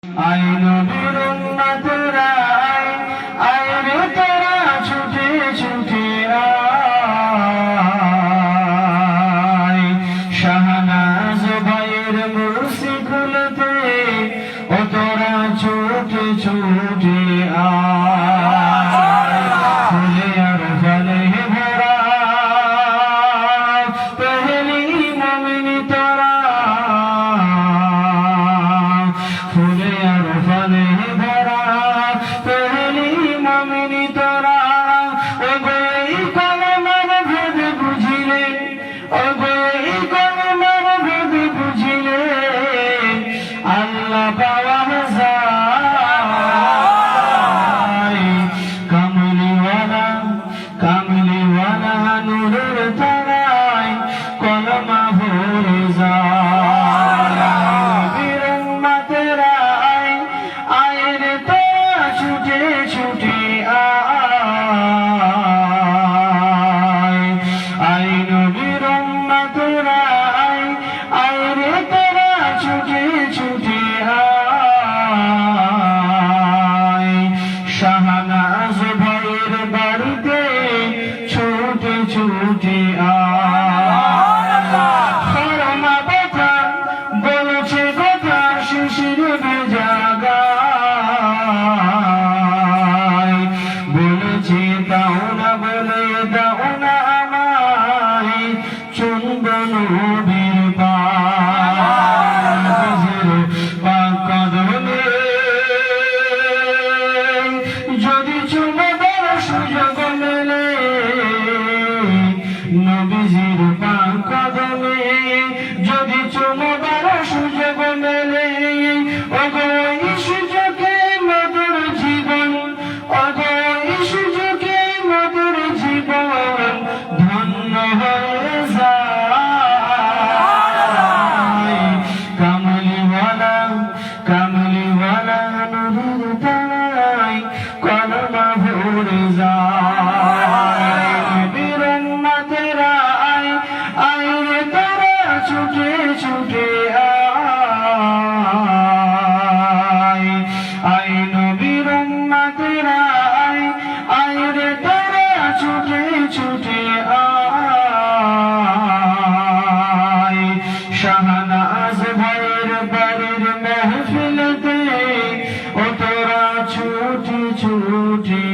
আয় নবীর উম্মতরা আয় রে তোরা ছুটে ছুটে আয় শাহনাজ ভাইয়ের মুর্শি খুলতে ও তোরা ছুটে ছুটে আয় ফুলে আর ফলে ভরা পহলি মুমিন তোরা ফুলে আর ফলে ভরা পহলি মুমিন তোরা ও গই কলমার ভেদ বুঝিলে ও গই কলমার ভেদ বুঝিলে আল্লাহ পাওয়া যায় কামলিওয়ালা নূরের তারায় কলমা ভরে যায় নবীর উম্মতেরা আয় রে তোরা ছুটে ছুটে আয় নবীর উম্মতেরা আয় রে তোরা ছুটে ছুটে আয় শাহনাজ ভাইয়ের বাড়িতে ছুটে ছুটে আয় কথা বলেছে কথা শিশির ভেজা গায় বলেছে দাও না বলে দাও না আমায় চুম্বন নবীর পাক কদমে যদি চুমবার সুযোগ মেলে নবীজির পাক কদমে যদি চুমবার সুযোগ মেলে ওগো এই সুযোগে মধুর জীবন ওগো এই সুযোগে মধুর জীবন ধন্য হয়ে যায় কামলিওয়ালা নূরের তারায় কলমা ভরে যায় নবীর উম্মতেরা আয় রে তোরা ছুটে ছুটে আয় নবীর উম্মতেরা আয় রে তোরা ছুটে ছুটে আয় শাহনাজ ভাইয়ের বাড়ির মেহফিলতে ও তোরা ছুটে ছুটে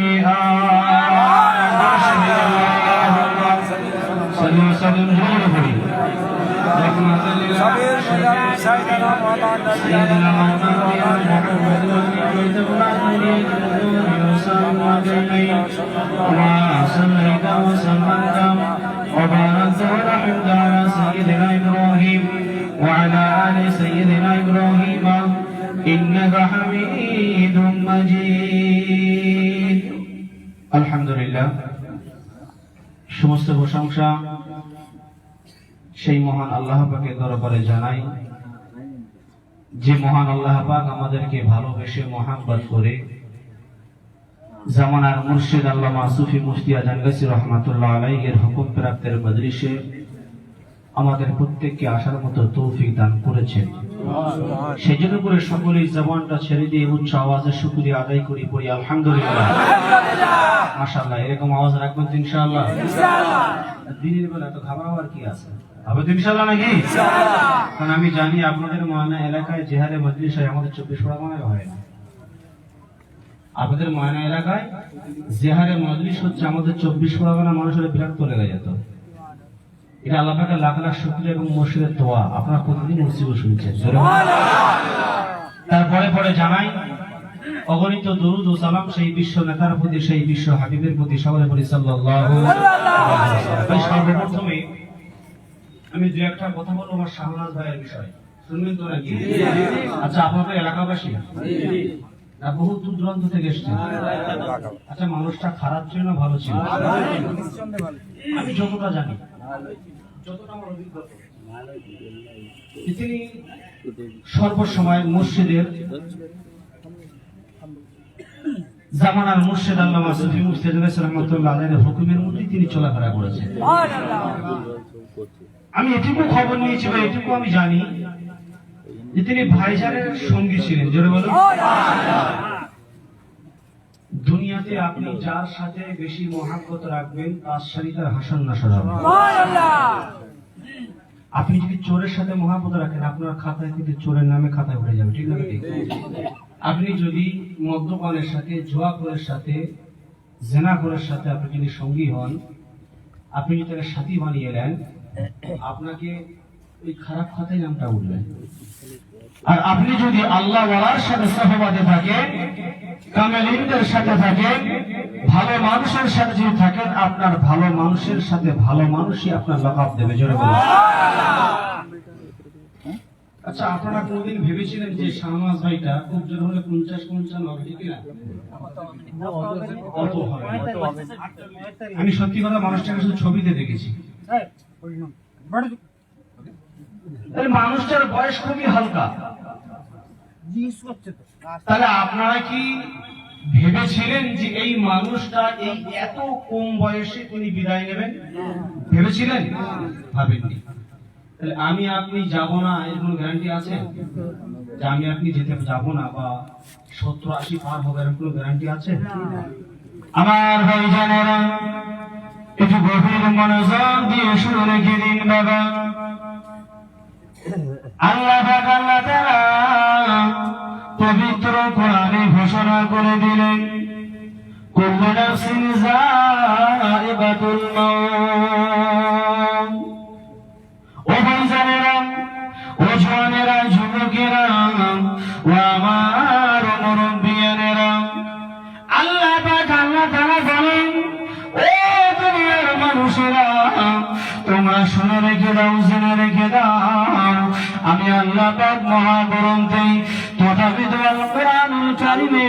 وبارك ورحمت على سيدنا إبراهيم وعلى آل سيدنا إبراهيم إنك حميد مجيد الحمد لله সমস্ত প্রশংসা সেই মহান আল্লাহ পাকের দরবারে জানাই যে মহান আল্লাহ পাক আমাদেরকে ভালোবেসে মহাব্বত করে জামানার মুর্শিদ আল্লামা সুফি মুফতি আজান গাছি রহমাতুল্লাহ আলাইহির হুকুম প্রাপ্তের মজলিসে আমাদের প্রত্যেককে আসার মতো তৌফিক দান করেছেন সেজন্য করে সকলেই জবানটা ছেড়ে দিয়ে উচ্চ আওয়াজে শুকরিয়া আদায় করি পড়ি আলহামদুলিল্লাহ মাশাআল্লাহ এরকম আওয়াজ রাখবেন তো ইনশাআল্লাহ দিনের বেলা তো ঘাবড়াবার কি আছে হবে তো ইনশাআল্লাহ নাকি কারণ আমি জানি আপনাদের ময়না এলাকায় যে হারে মজলিস হয় আমাদের 24 পরগনায় হয় না আপনাদের ময়না এলাকায় যে হারে মজলিস হচ্ছে আমাদের 24 পরগনা মানুষের বিরক্ত লেগে যেত এটা আল্লাহ পাকের লাখ লাখ শুকরিয়া এবং মুর্শিদের দোয়া আপনারা প্রতিদিন মুর্শিদও শুনছেন তারপরে পরে জানাই অগণিত দরুদ ও সালাম সেই বিশ্ব নেতার প্রতি সেই বিশ্ব হাবিবের প্রতি সকলে বলি সাল্লাল্লাহু আলাইহি ওয়াসাল্লাম সর্বপ্রথমে আমি দুই একটা কথা বলবো আমার শাহনাজ ভাইয়ের বিষয় শুনবেন তো নাকি আচ্ছা আপনাদের এলাকাবাসী না বহু দূর দূরান্ত থেকে এসেছেন আচ্ছা মানুষটা খারাপ ছিল না ভালো ছিল আমি যতটা জানি যতটা আমার অভিজ্ঞতা তিনি সর্বসময় মসজিদের জামানার মুর্শিদ আল্লামা সুফি মুফতি রহমাতুল্লাহ আলাইহির হুকুমের মধ্যে তিনি চলাফেরা করেছেন আমি এটুকু খবর নিয়েছি বা এটুকু আমি জানি যে তিনি ভাইজানের সঙ্গী ছিলেন। জোরে বলুন। দুনিয়াতে আপনি যার সাথে বেশি মহাব্বত রাখবেন তার সাথে তার হাসান নাসর হবে। আপনি যদি চোরের সাথে মহাব্বত রাখেন আপনার খাতায় কিন্তু চোরের নামে খাতায় উঠে যাবে, ঠিক না? ঠিক। আপনি যদি মদ্যপানের সাথে, জুয়াখোরের সাথে, জেনাখোরের সাথে আপনি যদি সঙ্গী হন, আপনি যদি তাকে সাথী বানিয়ে নেন, আপনাকে ওই খারাপ খাতায় নামটা উঠবে। আর আপনি যদি আল্লাহ ওয়ালার সাথে সহবাদে থাকেন, কামেলিনদের সাথে থাকেন, ভালো মানুষের সাথে যদি থাকেন, আপনার ভালো মানুষের সাথে ভালো মানুষই আপনার লকাব দেবে। জোরে বলুন। আচ্ছা, আপনারা কোনদিন ভেবেছিলেন যে শাহনাজ ভাইটা খুব জোর হলে 50-55 হবে, ঠিক না? অত হবে। আমি সত্যি কথা মানুষটাকে শুধু ছবিতে দেখেছি। মানুষটার বয়স খুবই হালকা। তাহলে আপনারা কি ভেবেছিলেন যে এই মানুষটা এই এত কম বয়সে তিনি বিদায় নেবেন? ভেবেছিলেন? ভাবেননি। তাহলে আমি আপনি যাব না এর কোনো গ্যারান্টি আছে? যে আমি আপনি যেতে যাব না বা 70-80 পার হবে এর কোনো গ্যারান্টি আছে? আমার ভাইজানেরা একটু গভীর মনোযোগ দিয়ে শুনে রেখে দিন বাবা। আল্লাহ তাআলা পবিত্র কোরআনে ঘোষণা করে দিলেন, কুল্লু নাফসিন যায়িকাতুল মাউত। ও ভাইজানেরা, ও জওয়ানেরা, যুবকেরা, ও আমার মুরব্বিয়ানেরা, আল্লাহ তাআলা বলেন, ও দুনিয়ার মানুষেরা, তোমরা শুনে রেখে দাও, জেনে রেখে দাও, আমি আল্লাহ পাক মহাগ্রন্থে তথাপিত আল কোরআনুল কারীমে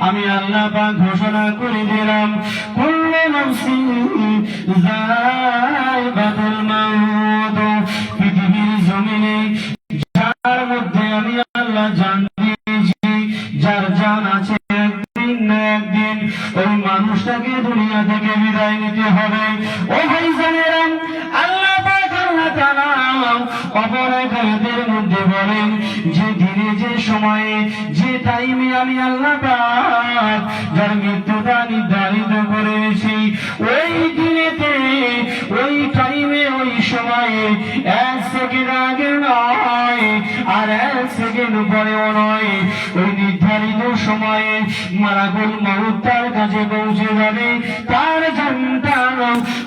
আমি আল্লাহ পাক ঘোষণা করে দিলাম, কুল্লু নাফসিন যায়িকাতুল মাউত। পৃথিবীর জমিনে যার মধ্যে আমি আল্লাহ জান দিয়েছি, যার জান আছে, একদিন না একদিন ওই মানুষটাকে দুনিয়া থেকে বিদায় নিতে হবে। ও ভাইজানেরা, আল্লাহ পাক আল্লাহ তাআলা অপরাধের মধ্যে বলেন, যে দিনে, যে সময়ে, যে টাইমে আমি আল্লাহ পাক যার মৃত্যুটা নির্ধারিত করেছি, ওই দিনেতে, ওই টাইমে, ওই সময়ে 1 সেকেন্ড আগে নয় আর 1 সেকেন্ড পরেও নয়, ওই নির্ধারিত সময়ে মালাকুল মউত তার কাছে পৌঁছে যাবে, তার জানটা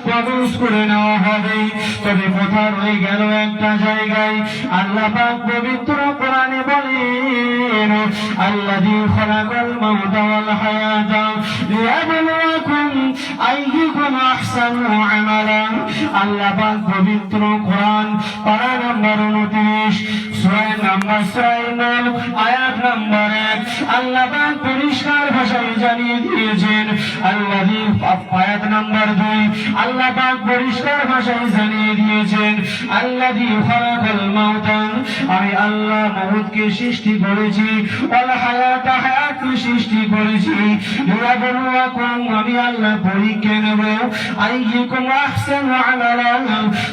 কবজ করে নেওয়া হবে। তবে কথা রয়ে গেল একটা জায়গায়। আল্লাহ পাক পবিত্র কোরআনে বলেন, আল্লাযী খালাকাল মাউতা ওয়াল হায়াতা লিয়াবলুয়াকুম আইয়ুকুম আহসানু আমালা। আল্লাহ পাক পবিত্র কোরআন পারা নাম্বার 29 সূরা নাম্বার 6 আয়াত নাম্বার 1 আল্লাহ পাক পরিষ্কার ভাষায় জানিয়ে দিয়েছেন। আল্লাযী আয়াত নাম্বার 2 আল্লাহ পাক পরিষ্কার ভাষায় জানিয়ে দিয়েছেন, আল্লাযী খালাকাল মাউতা, আমি আল্লাহ মউতকে সৃষ্টি করেছি, ওয়াল হায়াতা, হায়াতকে সৃষ্টি করেছি, লিয়াবলুয়াকুম, আমি আল্লাহ পরীক্ষা নেব, আইয়ুকুম আহসানু আমালা,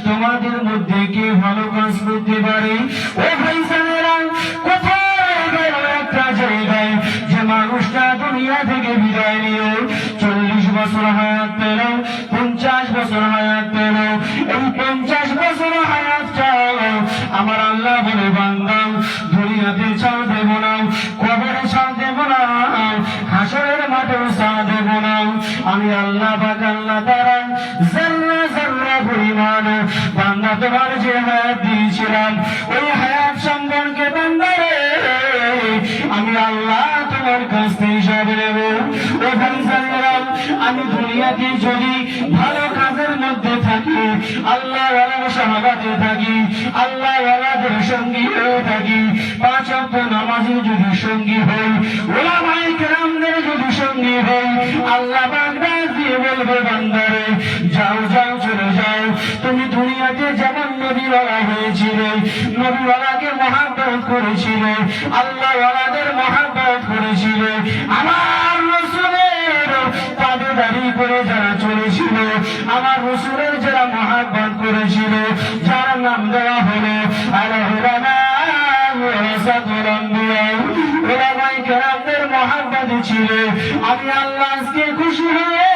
তোমাদের মধ্যে কে ভালো কাজ করতে পারে। ও ভাইজানেরা, কোথায় গেল একটা জায়গায় যে মানুষটা দুনিয়া থেকে বিদায় নিল, 40 বছর হায়াত পেল, 50 বছর হায়াত পেল, এই 50 বছর হায়াতটা আমার আল্লাহ বলে, বান্দা দুনিয়াতে ছাড় দেব না, কবরে ছাড় দেব না, হাসরের মাঠেও ছাড় দেব না। আমি আল্লাহ পাক আল্লাহ তাআলা জাল্লা জাল্লা পরিমাণ বান্দা তোমার যে হায়াত দিয়েছিলাম, ওই হায়াত সম্পর্কে বান্দারে আমি আল্লাহ তোমার কাছ থেকে হিসাব নেব। ও ভাইজানেরা, আমি দুনিয়াতে যদি ভালো কাজের মধ্যে থাকি, আল্লাহ ওয়ালার সাহাবাতে থাকি, আল্লাহ ওয়ালাদের সঙ্গী হয়ে থাকি, 5 ওয়াক্ত নামাজের যদি সঙ্গী হই, উলামায়ে কেরামদের যদি সঙ্গী হই, আল্লাহ পাক ডাক দিয়ে বলবে, বান্দারে যাও যাও, চলে যাও, তুমি দুনিয়াতে যেমন নবীওয়ালা হয়েছিলে, নবীওয়ালাকে মহব্বত করেছিলে, আল্লাহ ওয়ালাদের মহব্বত করেছিলে, আমার রাসূলের তাবেদারি করে যারা চলেছিল, আমার রাসূলের যারা মহব্বত করেছিল, যার নাম দেওয়া হলো আল-উলামা কেরামদের মহব্বত ছিল। আমি আল্লাহ আজকে খুশি হয়ে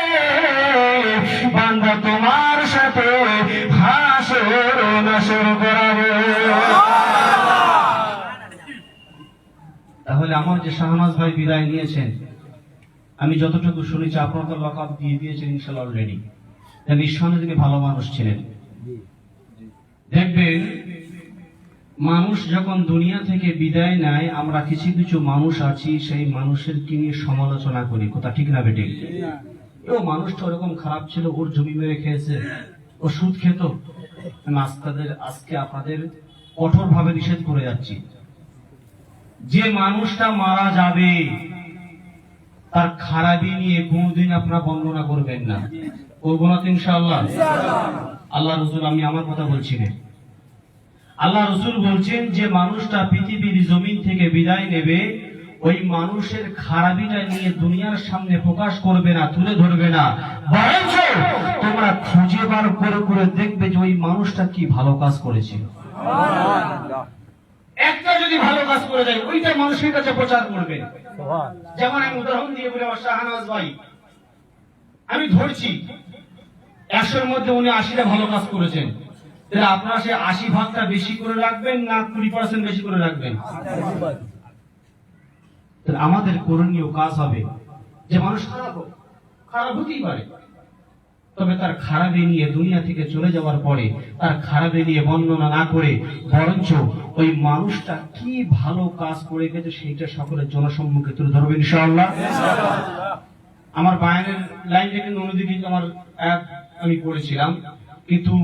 বান্দা তোমার সাথে হাসর নাসর করাবো। তাহলে আমার যে শাহনাজ ভাই বিদায় নিয়েছেন, আমি যতটুকু শুনেছি আপনার তো লকআপ দিয়ে দিয়েছেন ইনশাআল্লাহ অলরেডি। নিঃসন্দেহে তিনি ভালো মানুষ ছিলেন। দেখবেন মানুষ যখন দুনিয়া থেকে বিদায় নেয়, আমরা কিছু কিছু মানুষ আছি সেই মানুষের কি নিয়ে সমালোচনা করি, কথা ঠিক না বেটে? ও মানুষটা ওরকম খারাপ ছিল, ওর জমি মেরে খেয়েছে, ও সুদ খেত। আজকে আপনাদের কঠোর ভাবে নিষেধ করে যাচ্ছি, যে মানুষটা মারা যাবে তার খারাপি নিয়ে কোনদিন আপনারা বর্ণনা করবেন না, করবো না তো ইনশাআল্লাহ। আল্লাহ রসুল, আমি আমার কথা বলছি না, আল্লাহ রসুল বলছেন যে মানুষটা পৃথিবীর জমিন থেকে বিদায় নেবে, ওই মানুষের খারাপিটা নিয়ে দুনিয়ার সামনে প্রকাশ করবে না, তুলে ধরবে না, বরঞ্চ তোমরা খুঁজে বার করে করে দেখবে যে ওই মানুষটা কি ভালো কাজ করেছিল। একটা যদি ভালো কাজ করে যায় ওইটা মানুষের কাছে প্রচার করবে। যেমন আমি উদাহরণ দিয়ে বলি, আমার শাহনাজ ভাই, আমি ধরছি 100-এর মধ্যে উনি 80টা ভালো কাজ করেছেন, তাহলে আপনারা সে 80 ভাগটা বেশি করে রাখবেন না 20% বেশি করে রাখবেন? তাহলে আমাদের করণীয় কাজ হবে যে মানুষ খারাপ হতেই পারে, তবে তার খারাপি নিয়ে দুনিয়া থেকে চলে যাওয়ার পরে তার খারাপি নিয়ে বর্ণনা না করে বরঞ্চ ওই মানুষটা কি ভালো কাজ করে গেছে সেইটা সকলের জনসম্মুখে তুলে ধরবে ইনশাআল্লাহ। আমার বায়ানের লাইনটা কিন্তু অন্যদিকে আমার আমি পড়েছিলাম, কিন্তু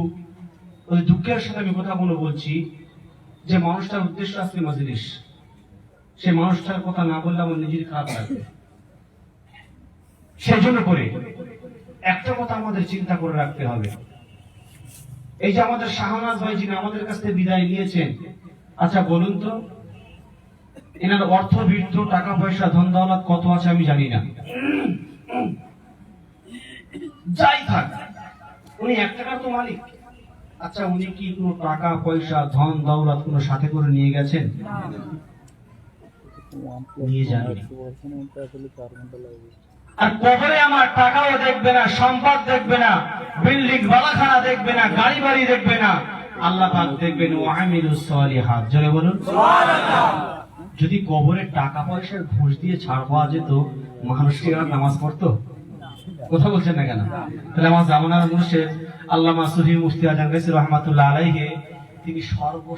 ওই দুঃখের সাথে আমি কথাগুলো বলছি যে মানুষটার উদ্দেশ্য আজকে মাজলিস, সে মানুষটার কথা না বললে আমার নিজের খারাপ লাগবে। সেজন্য করে একটা কথা আমাদের চিন্তা করে রাখতে হবে, এই যে আমাদের শাহনাজ ভাই যিনি আমাদের কাছ থেকে বিদায় নিয়েছেন, আচ্ছা বলুন তো এনার অর্থবৃত্ত, টাকা পয়সা, ধন দৌলত কত আছে আমি জানি না, যাই থাক উনি 1 টাকার তো মালিক। আচ্ছা উনি কি কোনো টাকা পয়সা, ধন দৌলত কোনো সাথে করে নিয়ে গেছেন? নিয়ে যাননি। আর কবরে আমার টাকাও দেখবে না, সম্পদ দেখবে না, বিল্ডিং বালাখানা দেখবে না, গাড়ি বাড়ি দেখবে না, আল্লাহ পাক দেখবেন ওয়ামিলুস সালিহাত। জোরে বলুন সুবহানাল্লাহ। যদি কবরে টাকা পয়সার ঘুষ দিয়ে ছাড় পাওয়া যেত, মানুষ কি আর নামাজ পড়তো? কথা বলছেন না কেন? তাহলে আমার জামানার মুর্শিদ আল্লামা সুফি মুফতি আজম গায়সী রাহমাতুল্লাহ আলাইহি, তিনি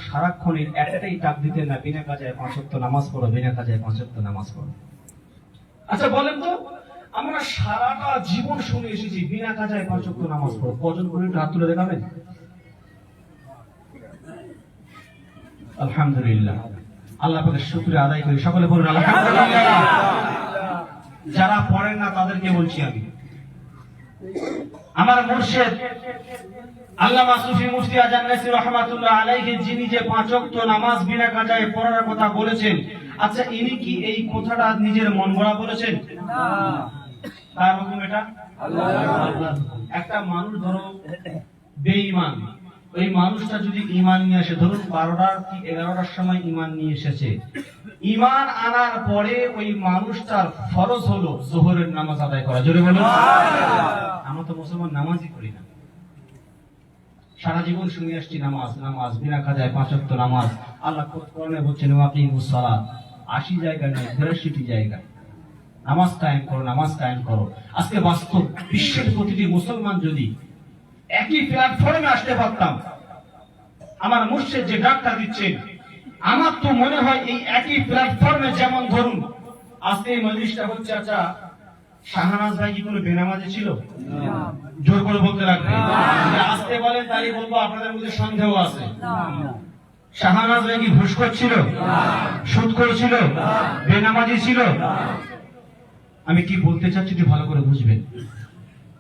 সারাক্ষণ একটাই ডাক দিতেন না, বিনা কাজে 5 ওয়াক্ত নামাজ পড়ো, বিনা কাজে 5 ওয়াক্ত নামাজ পড়ো। আচ্ছা বলেন তো, আমরা সারাটা জীবন শুনে এসেছি বিনা কাজে 5 ওয়াক্ত নামাজ পড়ো, কজন করে হাত তুলে দেখাবেন? আলহামদুলিল্লাহ, আল্লাহ পাকের শুকরিয়া আদায় করি, সকলে বলুন আলহামদুলিল্লাহ। যারা পড়েন না তাদেরকে বলছি আমি, আমার মুর্শিদ আল্লামা সুফি মুফতি আজম গায়সী রাহমাতুল্লাহ আলাইহি, যিনি যে 5 ওয়াক্ত নামাজ বিনা কাজায় পড়ার কথা বলেছেন, আচ্ছা ইনি কি এই কথাটা নিজের মন গড়া বলেছেন? না, তার হুকুম এটা আল্লাহর। একটা মানুষ ধরো বেঈমান, ওই মানুষটা যদি ঈমান নিয়ে আসে, ধরুন 12টা কি 11টার সময় ঈমান নিয়ে এসেছে, ঈমান আনার পরে ওই মানুষটার ফরজ হলো যোহরের নামাজ আদায় করা। জোরে বলুন সুবহানাল্লাহ। আমরা তো মুসলমান নামাজই করি না, সারা জীবন শুনে আসছি নামাজ নামাজ, বিনা কাজায় 5 ওয়াক্ত নামাজ। আল্লাহ কোরআনে বলছেন ওয়াকিমুস সালাত, 80 জায়গায় নয় 83টি জায়গায় নামাজ কায়েম করো, নামাজ কায়েম করো। আজকে বাস্তব বিশ্বের প্রতিটি মুসলমান যদি একই প্ল্যাটফর্মে আসতে পারতাম, আমার মুর্শিদ যে ডাকটা দিচ্ছেন, আমার তো মনে হয় এই একই প্ল্যাটফর্মে, যেমন ধরুন আজকে এই মজলিসটা হচ্ছে, আচ্ছা শাহনাজ ভাই কি কোনো বেনামাজি ছিল? জোর করে বলতে লাগবে, আসতে বলেন তাই বলবো আপনাদের মধ্যে সন্দেহ আছে। শাহনাজ ভাই কি ঘুষখোর ছিল? সুদ করেছিল? বেনামাজি ছিল? আমি কি বলতে চাচ্ছি একটু ভালো করে বুঝবেন।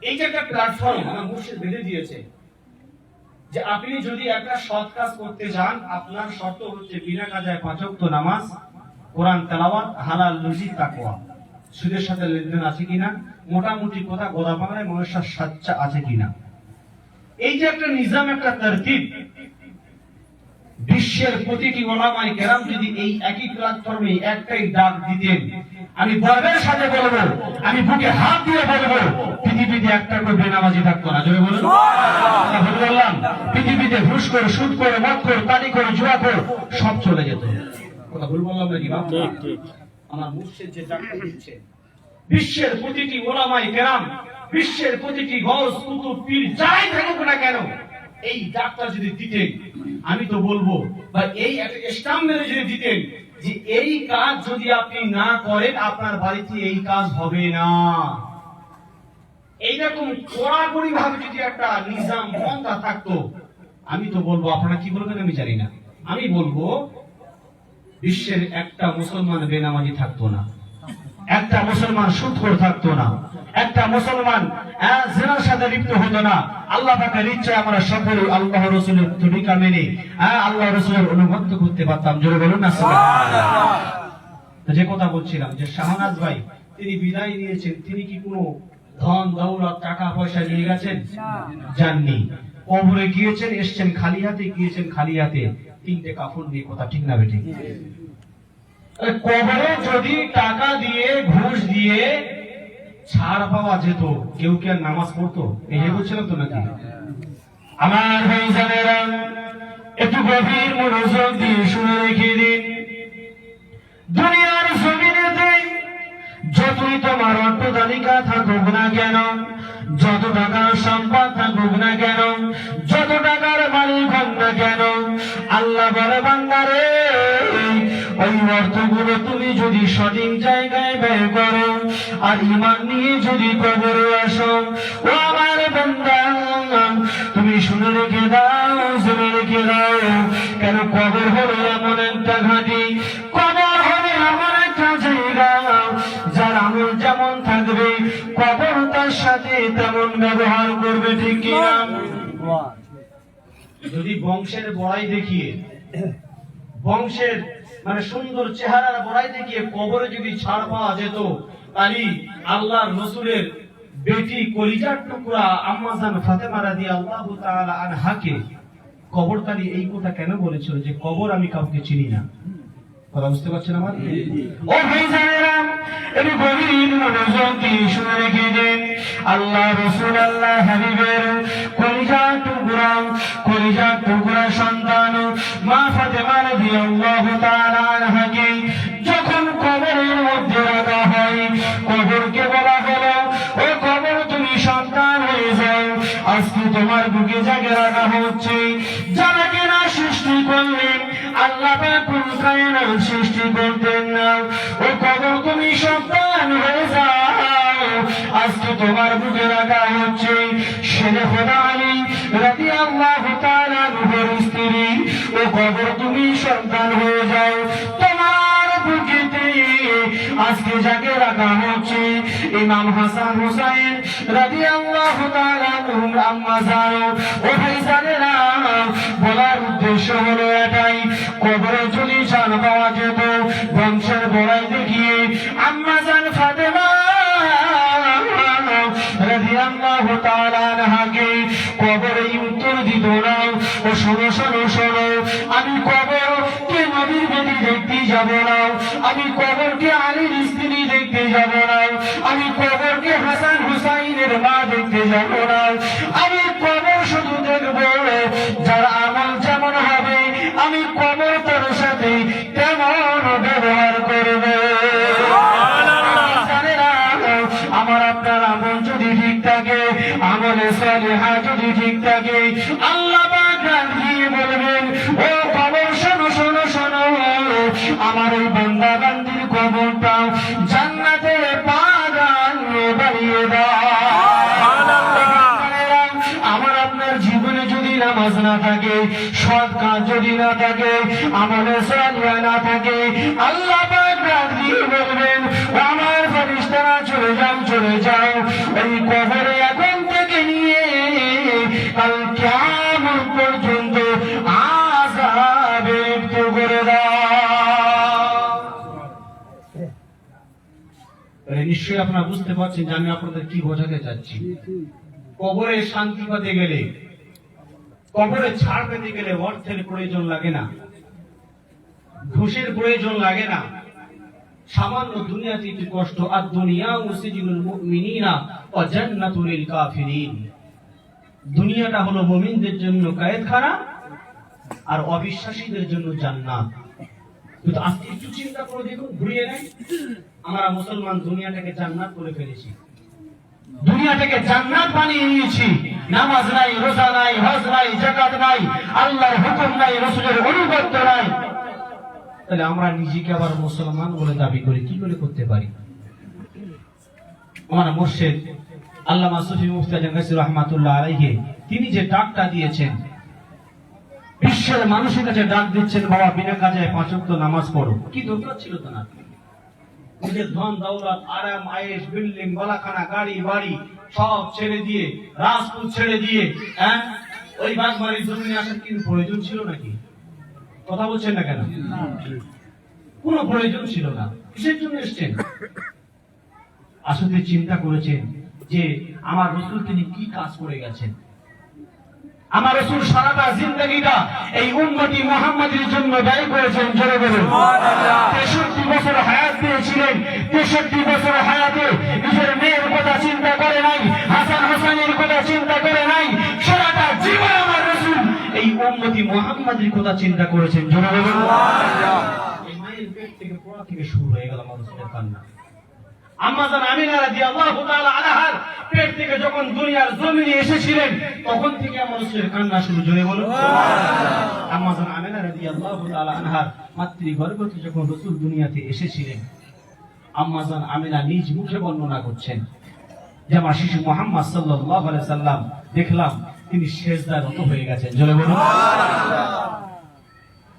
এই যে একটা প্ল্যাটফর্ম আমার মুর্শিদ বেঁধে দিয়েছে, যে আপনি যদি একটা সৎ কাজ করতে চান, আপনার শর্ত হচ্ছে বিনা কাজায় 5 ওয়াক্ত নামাজ, কোরআন তেলাওয়াত, হালাল রুজি, তাকওয়া। সুদের সাথে লেনদেন আছে কিনা, মোটামুটি কথা গোদা বাংলায় মানুষের সাচ্চা আছে কিনা। এই যে একটা নিজাম, একটা তারতিব, বিশ্বের প্রতিটি ওলামায়ে কেরাম যদি এই একই প্ল্যাটফর্মে একটাই ডাক দিতেন, আমি গর্বের সাথে বলবো, আমি বুকে হাত দিয়ে বলবো, পৃথিবীতে একটা করে বেনামাজি থাকতো না। জোরে বলুন সুবহানাল্লাহ। বললাম পৃথিবীতে ঘুষখোর, সুদখোর, মদখোর, তাড়িখোর, জুয়াখোর সব চলে যেত। কথা ভুল বললাম নাকি বাপ? ঠিক ঠিক। আমার মুর্শিদ যে ডাকটা দিচ্ছে, বিশ্বের প্রতিটি ওলামায়ে কেরাম, বিশ্বের প্রতিটি গওস, কুতুব, পীর যাই থাকুক না কেন, এই ডাকটা যদি দিতেন, আমি তো বলবো, বা এই একটা স্টাম্প মেরে যদি দিতেন যে এই কাজ যদি আপনি না করেন আপনার বাড়িতে এই কাজ হবে না, এইরকম কড়াকড়ি ভাবে যদি একটা নিজাম পন্থা থাকতো, আমি তো বলবো, আপনারা কি বলবেন আমি জানি না, আমি বলবো বিশ্বের একটা মুসলমান বেনামাজি থাকতো না, একটা মুসলমান সুদখোর থাকতো না, একটা মুসলমান জিনার সাথে লিপ্ত হতো না। আল্লাহ পাকের ইচ্ছায় আমরা সকলে আল্লাহ রাসূলের তরিকা মেনে আল্লাহ রাসূলের অনুগত করতে পারতাম। জোরে বলুন না সুবহানাল্লাহ। যে কথা বলছিলাম যে শাহনাজ ভাই তিনি বিদায় নিয়েছেন, তিনি কি কোনো ধন দৌলত টাকা পয়সা নিয়ে গেছেন? যাননি। কবরে গিয়েছেন, এসেছেন খালি হাতে, গিয়েছেন খালি হাতে, তিনটে কাফন দিয়ে। কথা ঠিক না বেঠিক? কবরে যদি টাকা দিয়ে, ঘুষ দিয়ে ছাড় পাওয়া যেত, কেউ কি আর নামাজ পড়তো? এই যে বলছিলাম তো নাকি? আমার ভাইজানেরা একটু গভীর মনোযোগ দিয়ে শুনে রেখে দিন, দুনিয়ার জমিনেতে যতই তোমার অর্থ তালিকা থাকুক না কেন, যত টাকার সম্পদ থাকুক না কেন, যত টাকার মালিক হন না কেন, আল্লাহ বলে বান্দারে ওই অর্থগুলো তুমি যদি সঠিক জায়গায় ব্যয় করো আর ঈমান নিয়ে যদি কবরে আসো, ও আমার বান্দা তুমি শুনে রেখে দাও, শুনে রেখে দাও, কেন কবর হলো এমন একটা ঘাঁটি, কবর হলো এমন একটা জায়গা যার আমল যেমন থাকবে কবর তার সাথে তেমন ব্যবহার করবে। ঠিক কিনা? যদি বংশের বড়াই দেখিয়ে, বংশের মানে সুন্দর চেহারার বড়াই দেখিয়ে কবরে যদি ছাড় পাওয়া যেত, তাহলে আল্লাহর রাসূলের বেটি কলিজার টুকরা আম্মা জান ফাতেমা রাদিয়াল্লাহু তাআলা আনহাকে কবর তালি এই কথা কেন বলেছিল যে কবর আমি কাউকে চিনি না? কথা বুঝতে পারছেন আমার? ও ভাইজানেরা এই গভীর মনোযোগ দিয়ে শুনে রেখে দিন, আল্লাহ রাসূল আল্লাহ হাবিবের কলিজার টুকরা, কলিজার টুকরা সন্তান মা ফাতেমা রাদিয়াল্লাহু তাআলা আনহাকে যখন কবরের মধ্যে রাখা হয়, কবরকে বলা হলো ও কবর তুমি সন্তান হয়ে যাও, আজকে তোমার বুকে জায়গা রাখা হচ্ছে। যারা কিনা সৃষ্টি করলেন আল্লাহ পাক কোন কায়নাত সৃষ্টি করতেন না, ও কবর তুমি সন্তান হয়ে যাও, আজকে তোমার বুকে রাখা হচ্ছে। শেরে খোদা আলী রাদিয়াল্লাহু তাআলা আনহুর স্ত্রী, ও কবর তুমি সন্তান হয়ে যাও, তোমার বুকেতে আজকে যাকে রাখা হচ্ছে ইমাম হাসান হুসাইন রাদিয়াল্লাহু তাআলা আনহুর আম্মা জান। ও ভাইজানেরা বলার উদ্দেশ্য হলো এটাই, কবরে যদি জান পাওয়া যেত, বংশের বড়াই দেখিয়ে আম্মা জান ফাতেমা রাদিয়াল্লাহু তাআলা আনহাকে কবরে উত্তর দিত না, ও শোনো শোনো শোনো, আমি কবর কে নবীর বেটি দেখতে যাব না, আমি কবরকে আলীর স্ত্রী দেখতে যাব না, আমি কবরকে হাসান হুসাইনের মা দেখতে যাব না, আমি কবর শুধু দেখব যার আমল যেমন হবে, আমি কবর তার সাথে তেমন ব্যবহার করব। আমার আপনার আমল যদি ঠিক থাকে, আমলে সালিহা যদি ঠিক থাকে, আল্লাহ পাক দিয়ে বলবেন ও কবর শোনো শোনো শোনো, আমার এই বান্দা বান্দির কবরটা জান্নাতে বাগান বানিয়ে দাও। আমার আপনার জীবনে যদি নামাজ না থাকে, সৎ কাজ যদি না থাকে, আমলে সালিহা না থাকে, আল্লাহ পাক দিয়ে বলবেন আমার ফেরেশতারা চলে যাও চলে যাও, এই কবরে এখন থেকে নিয়ে কাল কিয়ামত পর্যন্ত আযাবে মুক্ত করে দাও। নিশ্চয়ই আপনারা বুঝতে পারছেন যে আমি আপনাদের কি বোঝাতে চাচ্ছি। কবরে শান্তি পেতে গেলে কবরে ছাড় পেতে গেলে অর্থের প্রয়োজন লাগে না, ঘুষের প্রয়োজন লাগে না, সামান্য দুনিয়াতে একটু কষ্ট। আর দুনিয়া সিজনুল মুমিনিনা ওয়া জান্নাতুল লিল কাফিরিন। দুনিয়াটা হলো মুমিনদের জন্য কয়েদখানা আর অবিশ্বাসীদের জন্য জান্নাত। কিন্তু আজকে একটু চিন্তা করে দেখুন, ঘুরিয়ে নেই, আমরা মুসলমান দুনিয়াটাকে জান্নাত করে ফেলেছি, দুনিয়াটাকে জান্নাত বানিয়ে নিয়েছি। নামাজ নাই, রোজা নাই, হজ নাই, যাকাত নাই, আল্লাহর হুকুম নাই, রাসূলের অনুগত্য নাই। তাহলে আমরা নিজেকে আবার মুসলমান বলে দাবি করি, কি করে করতে পারি? আমার মুর্শিদ আল্লামা সুফি মুফতি জাঙ্গাসী রাহমাতুল্লাহ আলাইহি তিনি যে ডাকটা দিয়েছেন, বিশ্বের মানুষের কাছে ডাক দিচ্ছেন, বাবা বিনা কাজে 5 ওয়াক্ত নামাজ পড়ো। কি দরকার ছিল তো না? নিজের ধন দৌলত, আরাম আয়েশ, বিল্ডিং, বালাখানা, গাড়ি বাড়ি সব ছেড়ে দিয়ে, রাজপুত ছেড়ে দিয়ে, ওই বাগবাড়ির জমিনে আসার কি প্রয়োজন ছিল নাকি? কথা বলছেন না কেন? কোনো প্রয়োজন ছিল না। কিসের জন্য এসেছেন? আসলে চিন্তা করেছেন যে আমার রাসূল তিনি কি কাজ করে গেছেন? আমার রাসূল সারাটা জিন্দেগিটা এই উম্মতি মুহাম্মাদের জন্য ব্যয় করেছেন। জোরে বলুন সুবহানাল্লাহ। 63 বছর হায়াত পেয়েছিলেন। 63 বছর হায়াতে নিজের মেয়ের কথা চিন্তা করে নাই, হাসান হোসেনের কথা চিন্তা করে নাই। সারাটা জীবন আমার রাসূল এই উম্মতি মুহাম্মাদের কথা চিন্তা করেছেন। জোরে বলুন সুবহানাল্লাহ। এই মায়ের পেট থেকে পড়া থেকে শুরু হয়ে গেল আমার রাসূলের কান্না। আম্মা জান আমিনা রাদিয়াল্লাহু তাআলা আনহার পেট থেকে যখন দুনিয়ার জমিনে এসেছিলেন, তখন থেকে আমার রাসূলের কান্না শুরু। জোরে বলুন সুবহানাল্লাহ। আম্মা জান আমিনা রাদিয়াল্লাহু তাআলা আনহার মাতৃগর্ভে যখন রাসূল দুনিয়াতে এসেছিলেন, আম্মা জান আমিনা নিজ মুখে বর্ণনা করছেন যে আমার শিশু মুহাম্মদ সাল্লাল্লাহু আলাইহি সাল্লাম দেখলাম তিনি সিজদায় রত হয়ে গেছেন। জোরে বলুন সুবহানাল্লাহ।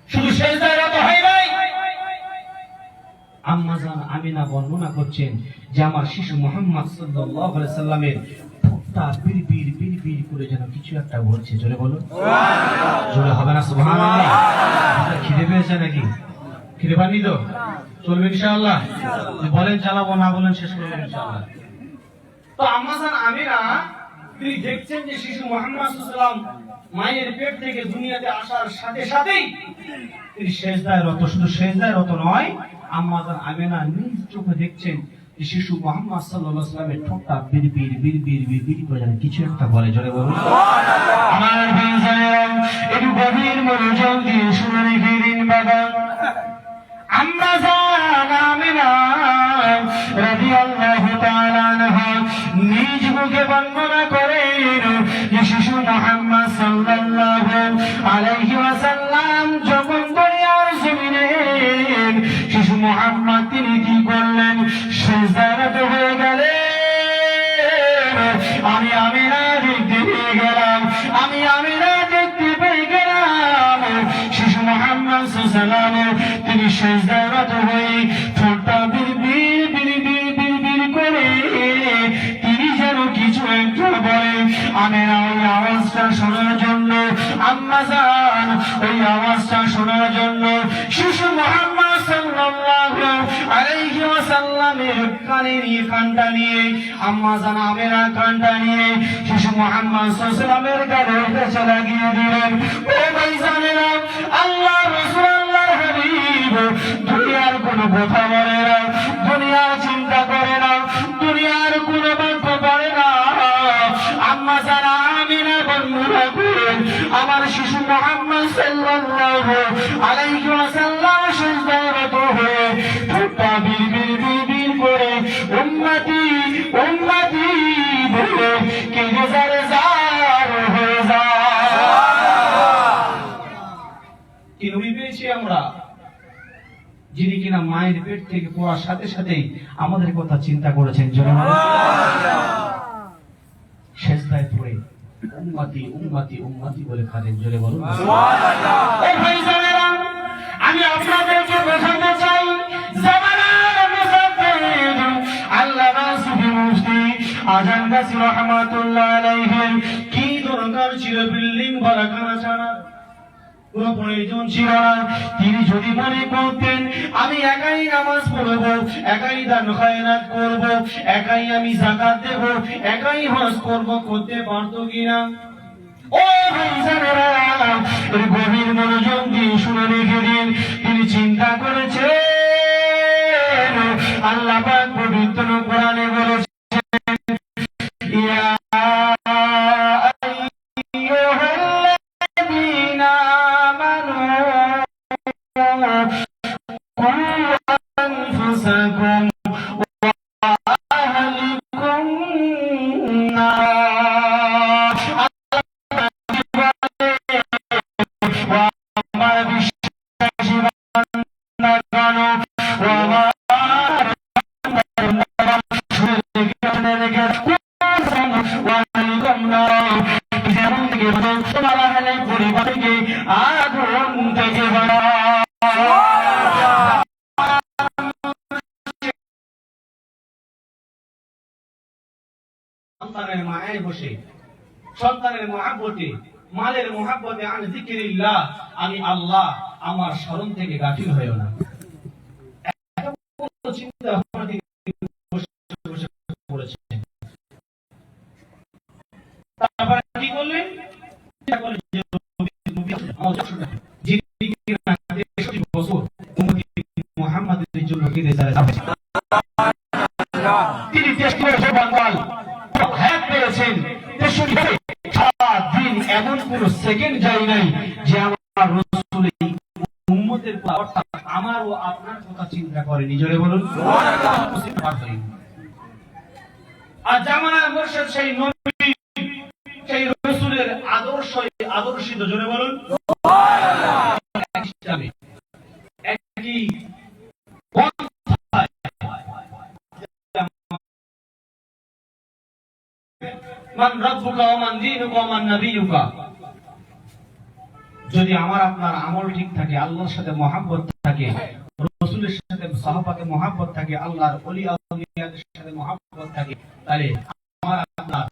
শুধু সিজদায় রত হয় নাই, আম্মা জান আমিনা বর্ণনা করছেন যে আমার শিশু মুহাম্মদ সাল্লাল্লাহু আলাইহি সাল্লামের ঠোঁটটা বিড়বিড় বিড়বিড় করে যেন কিছু একটা বলছে। জোরে বলুন সুবহানাল্লাহ। জোরে হবে না সুবহানাল্লাহ? খিদে পেয়েছে নাকি? খিদে পাননি তো? চলবে ইনশাআল্লাহ? বলেন চালাবো, না বলেন শেষ করব ইনশাআল্লাহ। তো আম্মা জান আমিনা তিনি দেখছেন যে শিশু মুহাম্মদ সাল্লাল্লাহু আলাইহি সাল্লাম মায়ের পেট থেকে দুনিয়াতে আসার সাথে সাথেই তিনি সিজদায় রত। শুধু সিজদায় রত নয়, আম্মা জান আমিনা নিজ চোখে দেখছেন যে শিশু মুহাম্মদ সাল্লাল্লাহু আলাইহি সাল্লামের ঠোঁটটা বিড়বিড় বিড়বিড় বিড়বিড় করে যেন কিছু একটা বলে। জোরে বলুন সুবহানাল্লাহ। আমার ভাইজানেরা একটু গভীর মনোযোগ দিয়ে শুনে রেখে বাবা। আম্মা জান আমিনা রাদিয়াল্লাহু তাআলা আনহা নিজ মুখে বর্ণনা করেন যে শিশু মুহাম্মদ সাল্লাল্লাহু আলাইহি ওয়াসাল্লাম যখন দুনিয়ার জমিনে শিশু মুহাম্মদ তিনি কি করলেন? সিজদায় রত হয়ে গেলেন। আমি আমিনা দেখতে পেয়ে গেলাম, আমি আমিনা দেখতে পেয়ে গেলাম শিশু মুহাম্মদ সাল্লাল্লাহু আলাইহি ওয়াসাল্লাম তিনি সিজদায় রত হয়ে ঠোঁটটা বিড়বিড় বিড়বিড় বিড়বিড় করে তিনি যেন কিছু একটা বলেন। আমিনা ওই আওয়াজটা শোনার জন্য, আম্মা জান ওই আওয়াজটা শোনার জন্য শিশু মুহাম্মদ সাল্লাল্লাহু আলাইহি ওয়াসাল্লামের কানটা নিয়ে আম্মা জান আমিনা কানটা নিয়ে শিশু মুহাম্মদ সাল্লাল্লাহু আলাইহি ওয়াসাল্লামের গালের কাছে লাগিয়ে দিলেন। ও ভাইজানেরা, আল্লাহ রাসূল আল্লাহর হাবিব দুনিয়ার কোনো কথা বলে না, দুনিয়ার চিন্তা করে না, দুনিয়ার কোনো বাক্য পড়ে না। আম্মা জান আমিনা বর্ণনা করেন আমার শিশু মুহাম্মদ সাল্লাল্লাহু আলাইহি ওয়াসাল্লাম সিজদায় রত হয়ে ঠোঁটটা বিড়বিড় বিড়বিড় করে উম্মতি উম্মতি বলে কেঁদে জারে জার হয়ে যায়। কি নবী পেয়েছি আমরা, যিনি কিনা মায়ের পেট থেকে পড়ার সাথে সাথেই আমাদের কথা চিন্তা করেছেন। জোরে বলুন সুবহানাল্লাহ। সিজদায় পড়ে উম্মতি উম্মতি উম্মতি বলে কাঁদেন। জোরে বলুন সুবহানাল্লাহ। এই ভাইজানেরা, আমি আপনাদেরকে বোঝাতে চাই জামানার মুসাফির আল্লামা সুফি মুফতি জাঙ্গাসী রাহমাতুল্লাহ আলাইহি কি দরকার ছিল বিল্ডিং বালাখানা ছাড়া? কোনো প্রয়োজন ছিল না। তিনি যদি মনে করতেন আমি একাই নামাজ পড়বো, একাই দান খয়রাত করব, একাই আমি যাকাত দেব, একাই হজ করব, করতে পারতো কিনা? ও ভাইজানেরা, এর গভীর মনোযোগ দিয়ে শুনে রেখে দিন। তিনি চিন্তা করেছেন, আল্লাহ পাক পবিত্র কোরআনে বলেছেন, ইয়া আইয়ুহাল্লাযীনা আমানু কু আনফুসাকুম ওয়া আহলিকুম নার। আমার বিশ্বাসী বান্দাগণ, ও আমার পরিবারকে আগুন থেকে সন্তানের মায়ের বসে, সন্তানের মহাব্বতে, মালের মহাব্বতে, আন যিকিরিল্লাহ, আমি আল্লাহ, আমার স্মরণ থেকে গাফিল হয়েও না। এত চিন্তা ভাবনা থেকে বসে বসে পড়েছে। তারপরে কি করলেন? মুহাম্মাদের জন্য ফিরে যায়। তিনি পেয়েছেন, সারাদিন এমন কোন সেকেন্ড যায় নাই যে আমার রাসূল উম্মতের অর্থাৎ আমার ও আপনার কথা চিন্তা করেনি। জোরে বলুন সুবহানাল্লাহ। আর জামানার মুর্শিদ সেই নবী, সেই রাসূলের আদর্শিত। জোরে বলুন সুবহানাল্লাহ। একই মান রাব্বুকা ওয়া মান দীনুকা ওয়া মান নাবিয়ুকা। যদি আমার আপনার আমল ঠিক থাকে, আল্লাহর সাথে মহব্বত থাকে, রাসূলের সাথে সাহাবাকে মহব্বত থাকে, আল্লাহর ওলি আউলিয়াদের সাথে মহব্বত থাকে, তাহলে আমার আপনার